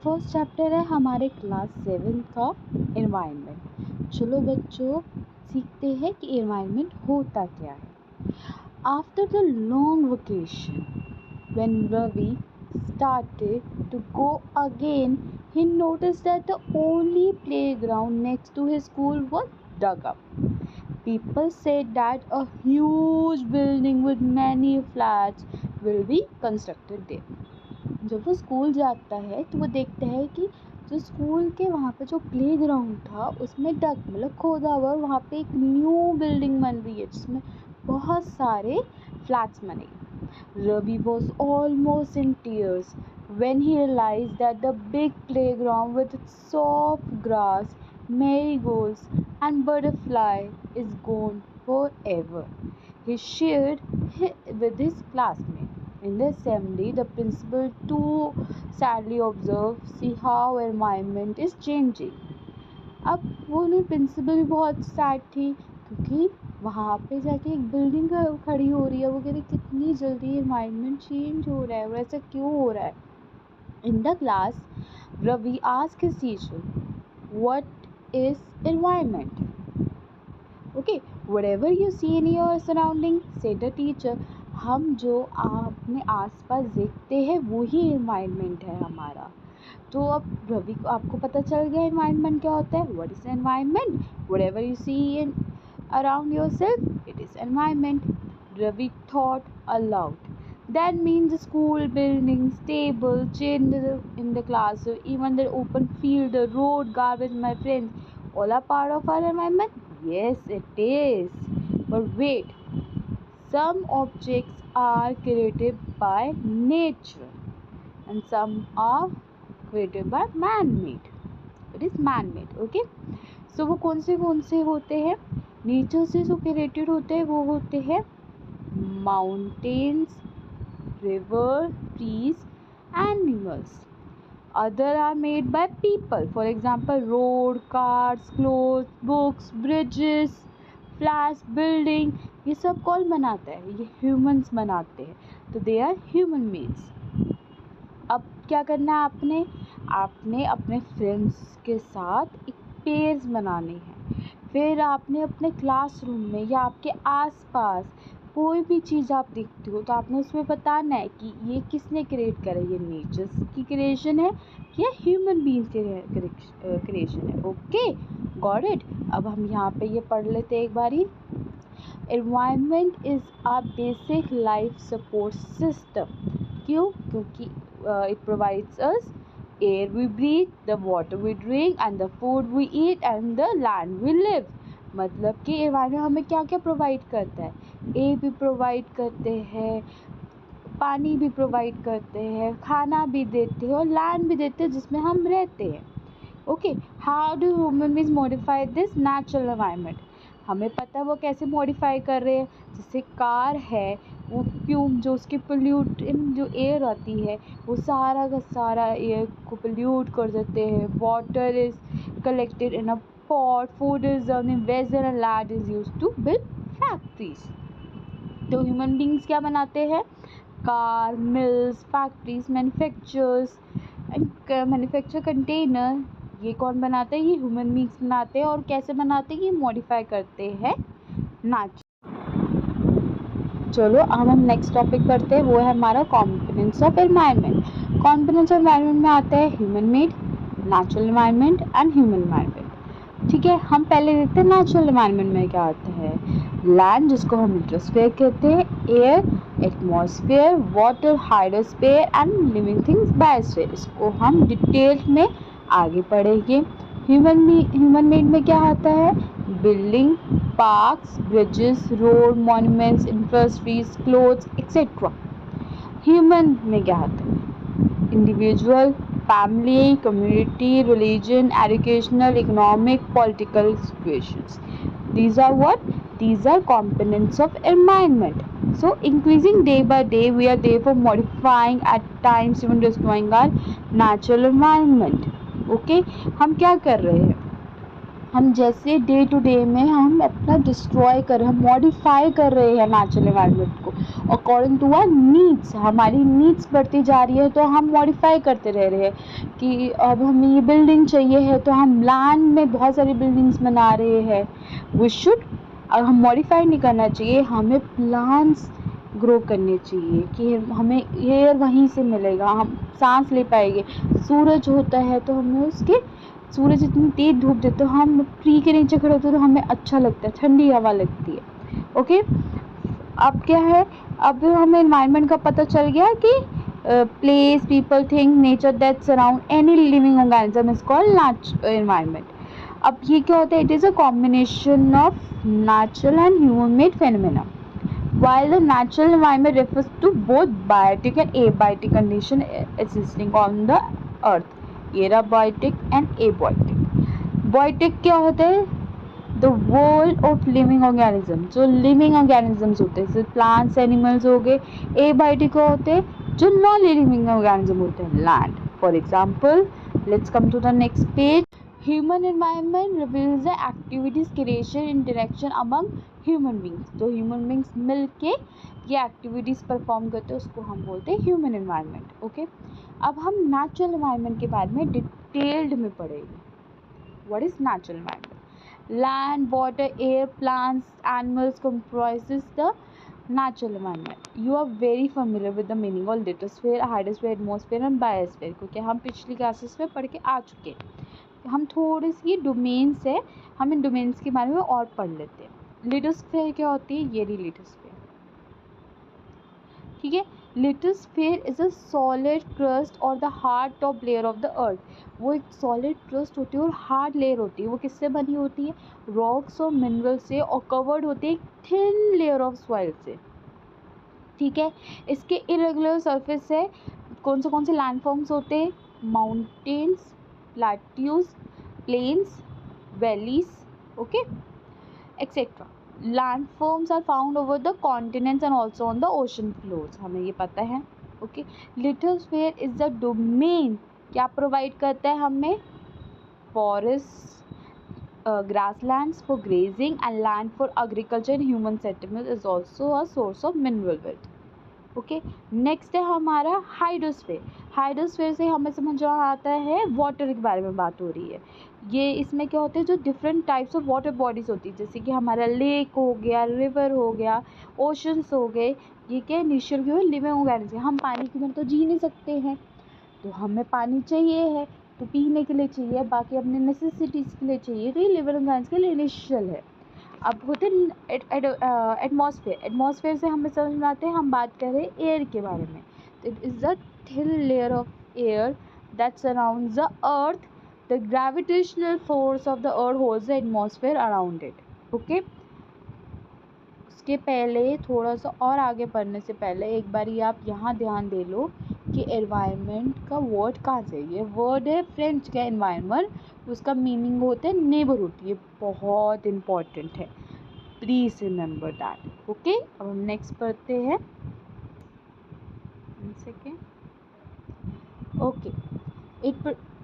First chapter है हमारे class 7 का एनवायरनमेंट। चलो बच्चों सीखते हैं कि एनवायरनमेंट होता क्या है। After the long vacation when Ravi started to go again, he noticed that the only playground next to his school was dug up. People said that a huge building with many flats will be constructed there. जब वो school जाता है तो वो देखता है कि जो स्कूल के वहाँ पे जो प्लेग्राउंड था उसमें मतलब खोदा हुआ वहाँ पे एक न्यू बिल्डिंग बन रही है जिसमें बहुत सारे फ्लैट्स बनेंगे। Ravi was almost in tears when he realized that the big playground with its soft grass, marigolds, and butterfly is gone forever. He shared with his classmates. In the assembly, the principal too sadly observed, see how environment is changing. अब वो principal भी बहुत sad थी क्योंकि वहाँ पे जाके एक बिल्डिंग खड़ी हो रही है। वो कह रही कितनी जल्दी एनवायरनमेंट चेंज हो रहा है और ऐसा क्यों हो रहा है। In the class Ravi asked his teacher what is environment. Okay, whatever you see in your surrounding said the teacher. हम जो अपने आसपास देखते हैं वही एनवायरनमेंट है हमारा। तो अब रवि को आपको पता चल गया एनवायरनमेंट क्या होता है। What is environment? Whatever you see in around yourself, it is environment. Ravi thought aloud. That means the school buildings, tables, chairs in the classroom, even the open field, the road, garbage, my friends, all are part of our environment. Yes, it is. But wait, some objects are created by nature and some are created by man-made. It is man-made. Okay. So वो कौन से होते हैं? Nature से जो created होते हैं वो होते हैं mountains, river, trees, animals. Other are made by people. For example road, cars, cloth, books, bridges, flats, building, ये सब कौन बनाता है? ये ह्यूमंस बनाते हैं. तो दे आर ह्यूमन मेड्स. अब क्या करना है आपने अपने फ्रेंड्स के साथ एक पेयर्स बनाने हैं. फिर आपने अपने क्लासरूम में या आपके आसपास कोई भी चीज़ आप देखते हो तो आपने उसमें बताना है कि ये किसने क्रिएट करा. ये नेचर की क्रिएशन है या ह्यूमन बीइंग्स की क्रिएशन है. Okay, got it. अब हम यहाँ पे ये पढ़ लेते हैं एक बारी. Environment is a basic life support system. क्यों? क्योंकि it provides us air we breathe, the water we drink, and the food we eat, and the land we live. मतलब कि एनवायरनमेंट हमें क्या क्या प्रोवाइड करता है. एयर भी प्रोवाइड करते हैं, पानी भी प्रोवाइड करते हैं, खाना भी देते हैं और लैंड भी देते हैं जिसमें हम रहते हैं. Okay, how do human beings modify this natural environment? हमें पता है वो कैसे मॉडिफाई कर रहे हैं. जैसे कार है, वो फ्यूम जो उसकी पोल्यूटिंग जो एयर आती है वो सारा का सारा एयर को पोल्यूट कर देते हैं. Water is collected in a pot, food is on in vessel and land is used to build factories. तो ह्यूमन बीइंग्स क्या बनाते हैं? Car, mills, factories, manufacture container. ये कौन बनाते हैं? ये ह्यूमन बीइंग्स बनाते हैं. और कैसे बनाते हैं? ये मॉडिफाई करते हैं नेचर. चलो अब हम नेक्स्ट टॉपिक पढ़ते हैं. वो है हमारा components of environment. Components of environment में आता है human made, natural environment and human environment. ठीक है, हम पहले देखते हैं नेचुरल एनवायरनमेंट में क्या आता है. लैंड जिसको हम लिटोस्फीयर कहते हैं, air, atmosphere, water, hydrosphere and living things biosphere. इसको हम डिटेल में आगे पढ़ेंगे. ह्यूमन मेड में क्या आता है? Building, parks, bridges, road, monuments, industries, clothes etcetera. Human में क्या आता है? Individual, family, community, religion, educational, economic, political situations. These are what? These are components of environment. So increasing day by day, we are therefore modifying, at times even destroying our natural environment. Okay, हम क्या कर रहे हैं? हम जैसे day to day में हम अपना डिस्ट्रॉय कर रहे हैं, मॉडिफाई कर रहे हैं नेचुरल एनवायरनमेंट को अकॉर्डिंग टू आवर नीड्स। हमारी नीड्स बढ़ती जा रही है तो हम मॉडिफाई करते रह रहे हैं कि अब हमें ये बिल्डिंग चाहिए है तो हम लैंड में बहुत सारी बिल्डिंग्स बना रहे हैं। वी शुड, अब हम मॉडिफाई नहीं करना चाहिए, हमें प्लांट्स ग्रो करने चाहिए कि हमें एयर वहीं से मिलेगा, हम सांस ले पाएंगे। सूरज होता है तो हमें उसके, सूरज इतनी तेज धूप देते तो हम ट्री के नीचे खड़े होते तो हमें अच्छा लगता है, ठंडी हवा लगती है। ओके, अब क्या है, अब हमें एनवायरनमेंट का पता चल गया कि place, people, thing, nature that surround any living organism is called environment. अब ये क्या होता है, it is a combination of natural and human made phenomena. While the natural environment refers to both biotic and abiotic condition existing on the earth, abiotic and abiotic। Biotic क्या होता है, the world of living organism, जो living organisms होते हैं, जैसे plants, animals हो गए। Abiotic होते हैं जो नॉन लिविंग ऑर्गेनिज्म होते हैं, land. For example, let's come to the next page. Human environment reveals the activities, creation, interaction among human beings. तो ह्यूमन बींग्स मिल के ये एक्टिविटीज़ परफॉर्म करते हैं, उसको हम बोलते हैं ह्यूमन एनवायरनमेंट। ओके, अब हम नेचुरल एनवायरनमेंट के बारे में डिटेल्ड में पढ़ेंगे। What is natural environment? Land, water, air, plants, animals comprises the natural environment. You are very familiar with the meaning of lithosphere, hydrosphere, atmosphere and biosphere, क्योंकि हम पिछली क्लासेस में पढ़ के आ चुके हैं। हम थोड़ी सी डोमेन्स है, हम इन डोमेन्स के बारे में और पढ़ लेते हैं। लिथोस्फीयर क्या होती है, ये रही लिथोस्फीयर, ठीक है। Lithosphere is a solid crust और the hard top layer of the earth. वो एक सॉलिड क्रस्ट होती है और हार्ड लेयर होती है। वो किससे बनी होती है, रॉक्स और मिनरल से, और कवर्ड होती है एक थिन लेयर ऑफ सॉइल से, ठीक है। इसके इरेगुलर सरफेस है, कौन से लैंडफॉर्म्स होते हैं, mountains, plateaus, plains, valleys, okay, etcetera. Landforms are found over the continents and also on the ocean floors, हमें ये पता है। Okay, lithosphere is the domain, क्या प्रोवाइड करता है हमें, forest, grasslands for grazing and land for agriculture and human settlement is also a source of mineral wealth। Okay, next है हमारा हाइड्रोस्फीयर। हाइड्रोस्फीयर से हमें समझ आता है वाटर के बारे में बात हो रही है। ये इसमें क्या होते हैं, जो different types of water bodies होती है, जैसे कि हमारा लेक हो गया, रिवर हो गया, ओशंस हो गए। ये क्या नेचर के लिविंग ऑर्गेनिज्म। हम पानी के बिना तो जी नहीं सकते हैं, तो हमें पानी चाहिए है, तो पीने के लिए चाहिए, बाकी अपने नेसेसिटीज़ के लिए चाहिए, तो ये लिविंग ऑर्गेनिज्म के लिए इनिशियल है। अब होते एटमॉस्फेयर। एटमॉस्फेयर से हमें समझ में आते हैं, हम बात करें एयर के बारे में, तो it is the thin layer of air that surrounds the earth. The gravitational force of the earth holds the atmosphere around it. Okay, उसके पहले थोड़ा सा और आगे पढ़ने से पहले एक बारी आप यहाँ ध्यान दे लो कि एनवायरनमेंट का वर्ड कहाँ से, ये वर्ड है फ्रेंच का एनवायरनमेंट, उसका मीनिंग होता है नेबरहुड। ये बहुत इम्पॉर्टेंट है, प्लीज रिमेंबर दैट। ओके, अब हम नेक्स्ट पढ़ते हैं। Okay,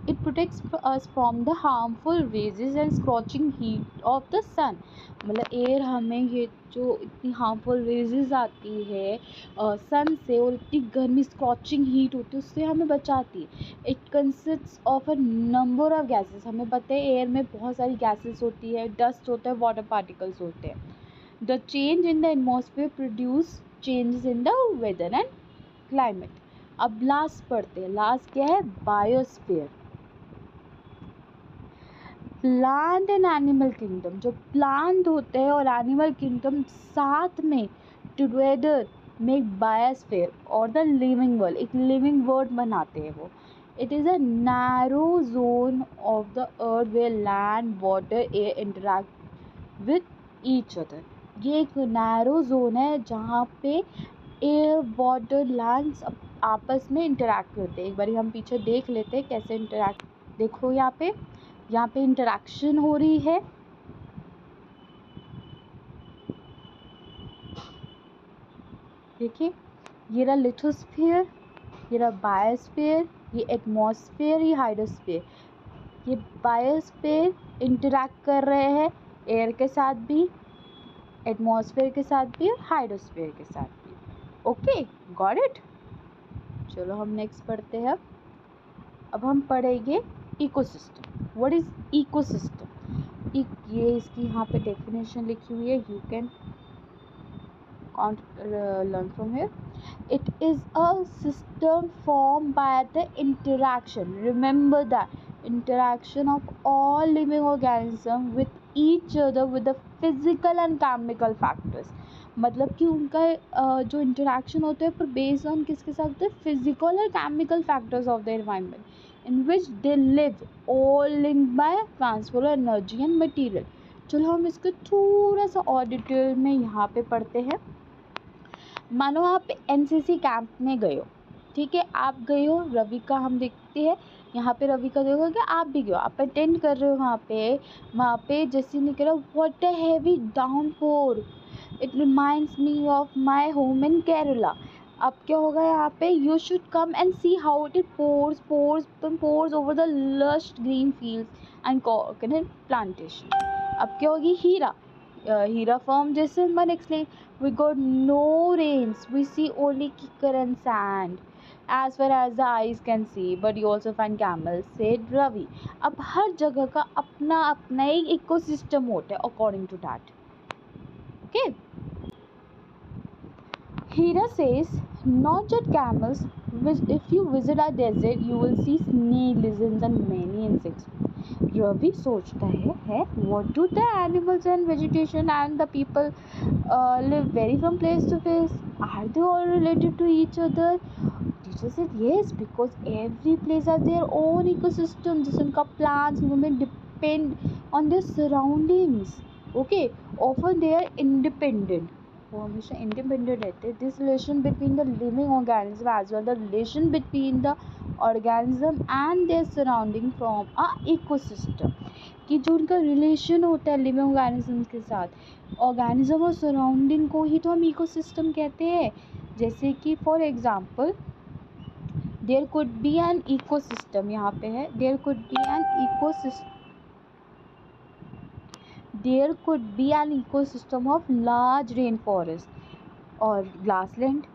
it protects us from the harmful rays and scorching heat of the sun। मतलब एयर हमें ये जो इतनी हार्मफुल रेजेस आती है सन से, और इतनी गर्मी स्कॉचिंग हीट होती है, उससे हमें बचाती है। It consists of a number of gases. हमें पता है एयर में बहुत सारी गैसेस होती है, डस्ट होता है, वाटर पार्टिकल्स होते हैं। The change in the atmosphere produce changes in the weather and climate. अब लास्ट पढ़ते हैं, लास्ट क्या है, biosphere. Plant and animal kingdom, जो प्लांट होते हैं और एनिमल किंगडम साथ में टुगेदर मेक बायोस्फीयर और द लिविंग वर्ल्ड, एक लिविंग वर्ल्ड बनाते हैं वो। It is a narrow zone of the earth where land, water, air interact with each other. ये एक नैरो जोन है जहाँ पे एयर, वाटर, लैंड्स आपस में इंटरैक्ट करते हैं। एक बार हम पीछे देख लेते हैं कैसे इंटरैक्ट। देखो यहाँ पे इंटरैक्शन हो रही है। देखिए, ये रहा लिथोस्फीयर, ये रहा बायोस्फीयर, ये एटमॉस्फेयर, ये हाइड्रोस्फीयर। ये बायोस्फीयर इंटरैक्ट कर रहे हैं एयर के साथ भी, एटमॉस्फेयर के साथ भी और हाइड्रोस्फीयर के साथ भी। Okay, got it. चलो हम नेक्स्ट पढ़ते हैं। अब हम पढ़ेंगे इकोसिस्टम। What is ecosystem? ये इसकी यहाँ पे डेफिनेशन लिखी हुई है, you can learn from here. It is a system formed by the interaction, remember that, interaction of all living organisms with each other with the physical and chemical factors. मतलब कि उनका जो इंटरेक्शन होता है पर बेस्ड ऑन किसके साथ होता है, फिजिकल और chemical factors of the environment in which they live, all linked by transfer of energy and material. चलो हम इसको थोड़ा सा और डिटेल में यहाँ पे पढ़ते हैं। मानो आप एनसीसी कैंप में गए हो, ठीक है, आप गए हो, रवि का हम देखते हैं यहाँ पे, रवि का देखो कि आप भी गए हो, आप अटेंड कर रहे हो वहाँ पे जैसे निकला what a heavy downpour, it reminds me of my home in Kerala. अब क्या होगा यहाँ पे, you should come and see how it pores over the lush green fields and coconut plantation. अब क्या होगी, हीरा farm December explained, we got no rains, we see only kicker and sand as far as the eyes can see, but you also find camels, said Ravi. अब हर जगह का अपना अपना एक ecosystem होता है according to that. Okay. Hira says, not just camels, if you visit our desert, you will see snake, lizards and many insects. Ravi सोचता है what do the animals and vegetation and the people live vary from place to place? Are they all related to each other? Teacher said yes, because every place has their own ecosystem. जैसे उनका plants movement depend on their surroundings. Okay, often they are independent. वो हमेशा independent रहते हैं. This relation between the living organism as well the relation between the organism and their surrounding from a ecosystem, कि जो उनका relation होता है living organism के साथ, ऑर्गेनिज्म और सराउंडिंग को ही तो हम इकोसिस्टम कहते हैं. जैसे कि for example there could be an ecosystem, यहाँ पे है there could be an ecosystem, there could be an ecosystem of large rainforest or grassland,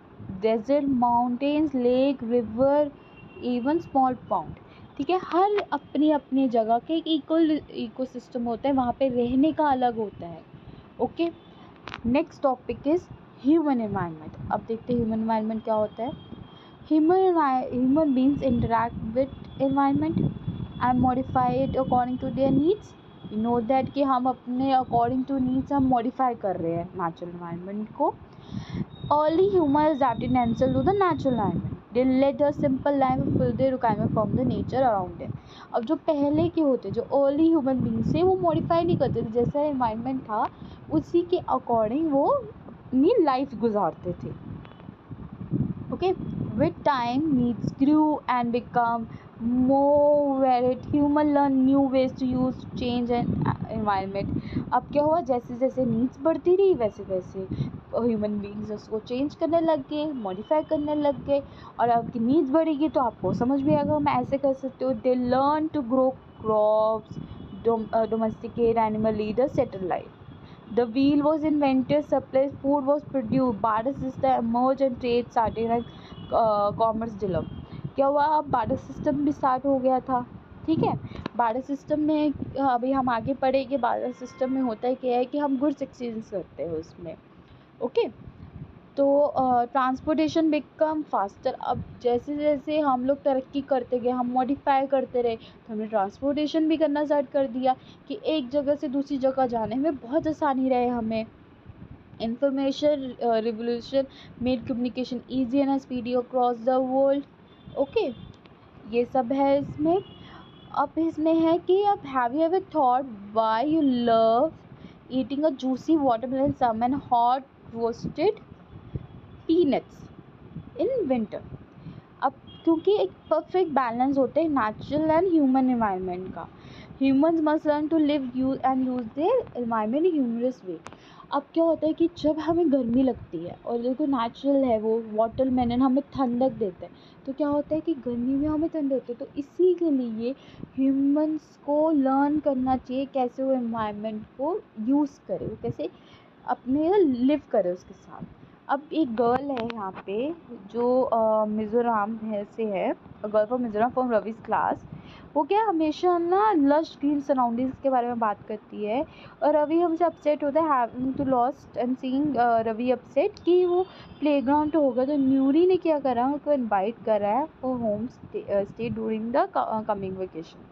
desert, mountains, lake, river, even small pond. ठीक है, हर अपनी अपनी जगह के एक इकोसिस्टम होता है, वहाँ पे रहने का अलग होता है. Okay, next topic is human environment. अब देखते हैं ह्यूमन एनवायरनमेंट क्या होता है. Human beings interact with environment and modify it according to their needs. You know that कि हम अपने अकॉर्डिंग टू नीड्स हम मॉडिफाई कर रहे हैं नेचुरल एनवायरनमेंट को. Early human adapted themselves to the natural environment. They led a simple life and fulfilled their requirement from the nature around them. अब जो पहले के होते, जो अर्ली ह्यूमन बींग्स थे, वो मॉडिफाई नहीं करते थे, जैसा एनवायरनमेंट था उसी के अकॉर्डिंग वो अपनी लाइफ गुजारते थे. Okay, with time needs grew and become more varied. Human learn new ways to use change and environment. अब क्या हुआ, जैसे जैसे नीड्स बढ़ती रही वैसे वैसे ह्यूमन बींग्स उसको चेंज करने लग गए, मॉडिफाई करने लग गए. और आपकी नीड्स बढ़ेगी तो आपको समझ में आएगा मैं ऐसे कर सकते हो. They learn to grow crops, domesticate animal, lead a settled life. The wheel was invented, supplies food was produced, barter system emerged and trade started and commerce developed. क्या हुआ, अब बार्टर सिस्टम भी स्टार्ट हो गया था. ठीक है, barter system में अभी हम आगे पढ़ेंगे. बार्टर सिस्टम में होता है क्या है कि हम गुड्स एक्सचेंज करते हैं उसमें. ओके, तो ट्रांसपोर्टेशन बिकम फास्टर. अब जैसे जैसे हम लोग तरक्की करते गए, हम मॉडिफाई करते रहे, तो हमने ट्रांसपोर्टेशन भी करना स्टार्ट कर दिया कि एक जगह से दूसरी जगह जाने में बहुत आसानी रहे हमें. Information revolution made communication easy and speedy across the world. Okay, ये सब है इसमें. अब इसमें है कि अब have you ever thought why you love eating a juicy watermelon some and hot roasted peanuts in winter. अब क्योंकि एक परफेक्ट बैलेंस होता है नेचुरल एंड ह्यूमन एनवायरनमेंट का. Humans must learn to live use and use their environment in humorous way. अब क्या होता है कि जब हमें गर्मी लगती है और देखो नेचुरल है वो वाटरमेलन हमें ठंडक देता है, तो क्या होता है कि गर्मी में हमें ठंड होती है, तो इसी के लिए ह्यूमंस को लर्न करना चाहिए कैसे वो एनवायरनमेंट को यूज़ करे, वो कैसे अपने लिव करे उसके साथ। अब एक गर्ल है यहाँ पे जो मिज़ोरम है से है, girl from Mizoram from Ravi's class. वो क्या हमेशा ना लश ग्रीन सराउंडिंग्स के बारे में बात करती है, और रवि हमसे अपसेट होता है having to lost and seeing Ravi upset कि वो प्लेग्राउंड तो होगा, तो न्यूरी ने क्या करा, उनको इनवाइट करा है for home stay during the coming vacation.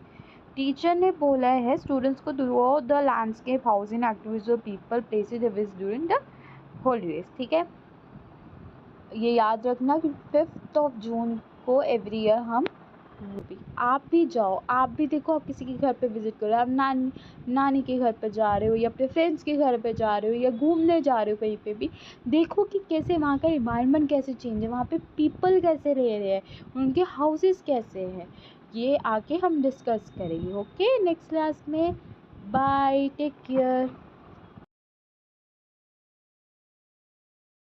Teacher ने बोला है स्टूडेंट्स को through out the landscape housing activities of people places they visit during the holidays. ठीक है, ये याद रखना कि 5 जून को एवरी ईयर हम भी, आप भी जाओ, आप भी देखो, आप किसी के घर पे विजिट करो, आप नानी के घर पे जा रहे हो या अपने फ्रेंड्स के घर पे जा रहे हो या घूमने जा रहे हो कहीं पे भी, देखो कि कैसे वहाँ का इन्वायरमेंट कैसे चेंज है, वहाँ पे पीपल कैसे रह रहे हैं, उनके हाउसेस कैसे हैं, ये आके हम डिस्कस करेंगे। ओके, नेक्स्ट क्लास में। Bye, take care.